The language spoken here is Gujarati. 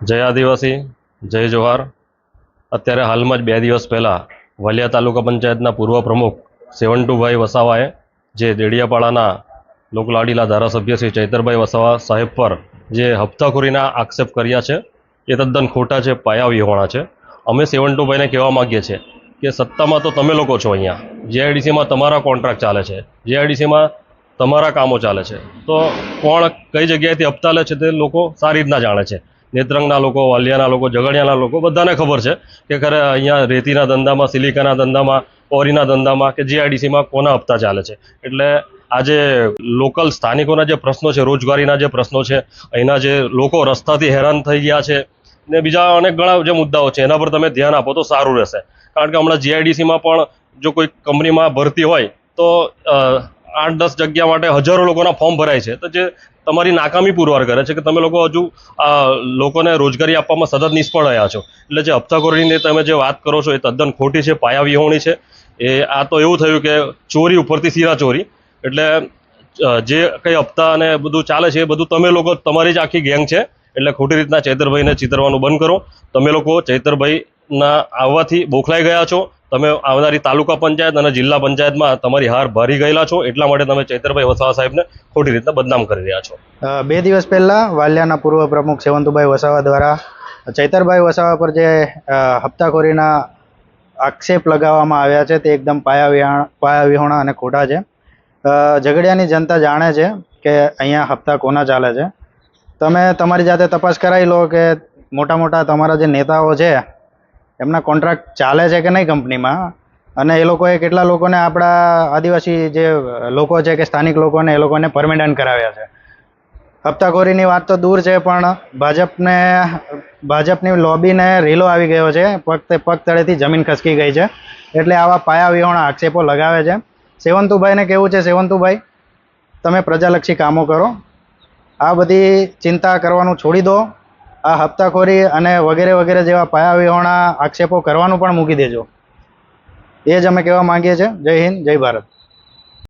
જય આદિવાસી, જય જોહાર. અત્યારે હાલમાં જ 2 દિવસ પહેલાં વાલિયા તાલુકા પંચાયતના પૂર્વ પ્રમુખ સેવન્ટુભાઈ વસાવાએ જે દેડિયાપાડાના લોકલાડીલા ધારાસભ્ય શ્રી ચૈતરભાઈ વસાવા સાહેબ પર જે હપ્તાખોરીના આક્ષેપ કર્યા છે એ તદ્દન ખોટા છે, પાયાવિહોણા છે. અમે સેવન્ટુભાઈને કહેવા માગીએ છીએ કે સત્તામાં તો તમે લોકો છો, અહીંયા જીઆઈડીસીમાં તમારા કોન્ટ્રાક્ટ ચાલે છે, જીઆઈડીસીમાં તમારા કામો ચાલે છે, તો કોણ કઈ જગ્યાએથી હપ્તા લે છે તે લોકો સારી રીતના જાણે છે. નેત્રંગના લોકો, વાલિયાના લોકો, ઝઘડિયાના લોકો બધાને ખબર છે કે ખરે અહીંયા રેતીના ધંધામાં, સિલિકાના ધંધામાં, ઓરીના ધંધામાં કે જીઆઈડીસીમાં કોના હપ્તા ચાલે છે. એટલે આજે લોકલ સ્થાનિકોના જે પ્રશ્નો છે, રોજગારીના જે પ્રશ્નો છે, અહીંના જે લોકો રસ્તાથી હેરાન થઈ ગયા છે ને બીજા અનેક ઘણા જે મુદ્દાઓ છે એના પર તમે ધ્યાન આપો તો સારું રહેશે. કારણ કે હમણાં જીઆઈડીસીમાં પણ જો કોઈ કંપનીમાં ભરતી હોય તો 8-10 જગ્યા માટે હજારો લોકોના ફોર્મ ભરાય છે, તો જે તમારી નાકામી પુરવાર કરે છે કે તમે લોકો હજુ લોકોને રોજગારી આપવામાં સતત નિષ્ફળ રહ્યા છો. એટલે જે હપ્તાખોરીની તમે જે વાત કરો છો એ તદ્દન ખોટી છે, પાયાવિહોણી છે. આ તો એવું થયું કે ચોરી ઉપરથી સીરા ચોરી. એટલે જે કંઈ હપ્તા અને બધું ચાલે છે એ બધું તમે લોકો, તમારી જ આખી ગેંગ છે. એટલે ખોટી રીતના ચૈતરભાઈને ચિતરવાનું બંધ કરો. તમે લોકો ચૈતરભાઈના આવવાથી બોખલાઈ ગયા છો. તમે આવનારી તાલુકા પંચાયત અને જિલ્લા પંચાયતમાં તમારી હાર ભારી ગયેલા છો, એટલા માટે તમે ચૈતરભાઈ વસાવા સાહેબને ખોટી રીતના બદનામ કરી રહ્યા છો. 2 દિવસ પહેલા વાલિયાના પૂર્વ પ્રમુખ સેવંતુભાઈ વસાવા દ્વારા ચૈતરભાઈ વસાવા પર જે હપ્તાખોરીના આક્ષેપ લગાવવામાં આવ્યા છે તે એકદમ પાયાવિહોણા અને ખોટા છે. ઝઘડિયાની જનતા જાણે છે કે અહીંયા હપ્તા કોના ચાલે છે. તમે તમારી જાતે તપાસ કરાવી લો કે મોટા મોટા તમારા જે નેતાઓ છે એમના કોન્ટ્રાક્ટ ચાલે છે કે નહીં કંપનીમાં, અને એ લોકોએ કેટલા લોકોને, આપણા આદિવાસી જે લોકો છે કે સ્થાનિક લોકોને, એ લોકોને પરમિનન્ટ કરાવ્યા છે. હપ્તાખોરીની વાત તો દૂર છે, પણ ભાજપની લોબીને રીલો આવી ગયો છે, પગ તળેથી જમીન ખસકી ગઈ છે. એટલે આવા પાયાવિહોણા આક્ષેપો લગાવે છે. સેવંતુભાઈને કેવું છે, સેવંતુભાઈ તમે પ્રજાલક્ષી કામો કરો, આ બધી ચિંતા કરવાનું છોડી દો. આ હપ્તાખોરી અને વગેરે વગેરે જેવા પાયાવિહોણા આક્ષેપો કરવાનું પણ મૂકી દેજો. એ જ અમે કહેવા માંગીએ છીએ. જય હિન્દ, જય ભારત.